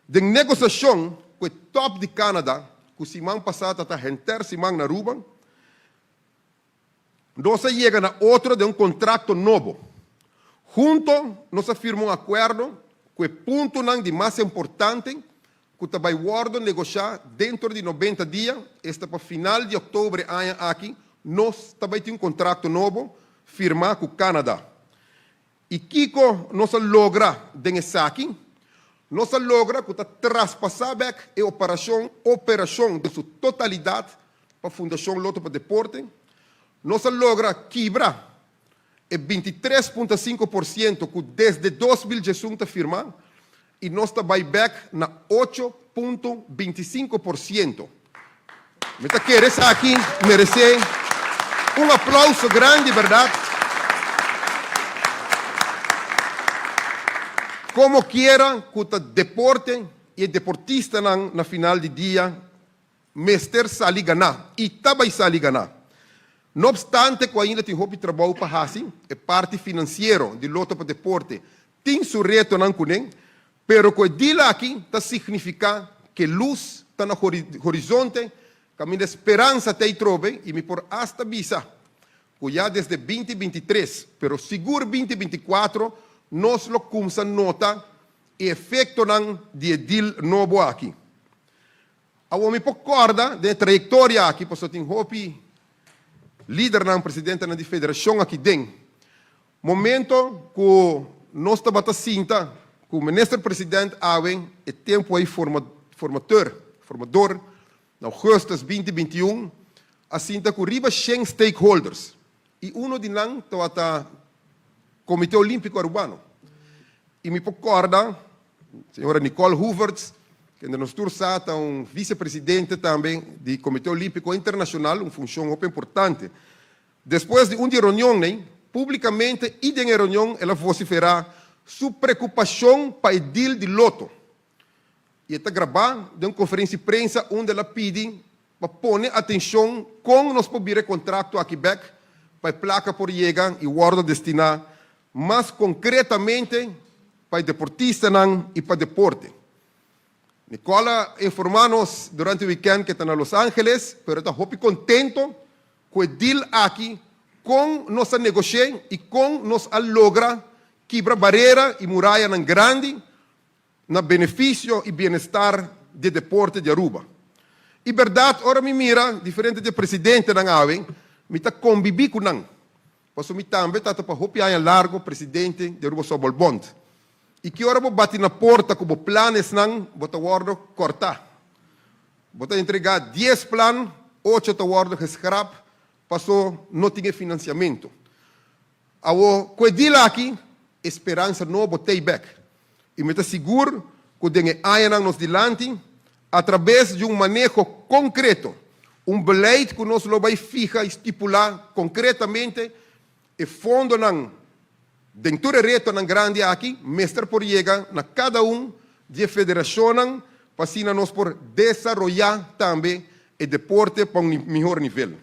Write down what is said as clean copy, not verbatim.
De negociação com o top de Canadá, que semana passada está renter semana na Aruba, nós chegamos na outra de contrato novo. Junto, nós firmamos acordo com o ponto de mais importante que vai negociar dentro de 90 dias, para final de outubro aqui, nós também temos contrato novo firmar com o Canadá. E Kiko nós logra desse aqui, nós logra que traspassar a operação de sua totalidade para a Fundação Loto para Deporte, nós logra quebrar e 23,5% que desde 2018 firma e nós vai back na 8,25%. Me querer aqui merece um aplauso grande, verdade? Como quiera que o deporte e o deportista na final de dia, mestre sali ganhar e também sali ganhar. Não obstante, que ainda tem roupa trabalho para fazer, a parte financeira do Loto para Deporte tem seu reto não cunem, pero que de aqui está significa que luz está no horizonte, caminho de esperança te trove e me por hasta visa, que já desde 2023, pero seguro 2024, nós lo começa a notar o efeito de deal novo aqui. Eu me concorda da trajetória aqui, porque eu tenho roupa líder na presidente da federação aqui dentro. Momento que nós estamos sinta que o ministro-presidente Awen é tempo aí formador, na agosto de 2021, assim que riba 100 stakeholders. E de nós está Comitê Olímpico Urbano. E me concorda, a senhora Nicole Hooverts, que nos está vice-presidente também do Comitê Olímpico Internacional, uma função muito importante. Depois de uma reunião, publicamente, e em reunião, ela vociferar sua preocupação para o deal de Loto. E está gravada de uma conferência de imprensa onde ela pede para pôr atenção com nós poder contrato aqui back para a placa por chegar e guarda destinar mais concretamente para o deportista e para o deporte. Nicola informou-nos durante o weekend que está em Los Angeles, mas está muito contente com o deal aqui, com nossa negociação e com nos logra quebrar barreira e muralha grande no benefício e bem-estar do deporte de Aruba. E verdade, ora me mira, diferente do presidente da AWE, me está convivi com não. Posso me também está para hopiar largo presidente de Aruba Sobol Bond. E que hora vou bater na porta com os planos não, vou cortar. Vou entregar 10 planos, 8 de scrap, passou não tinha financiamento. Ao coedila aqui, esperança não botei back. E me está seguro que tem ainda nos dilante, através de manejo concreto, beleid que nós vai ficar estipular concretamente e fundo não dentro do reto grande aqui, mestre por chegar na cada de federação, para assim nós por desenvolver também o deporte para melhor nível.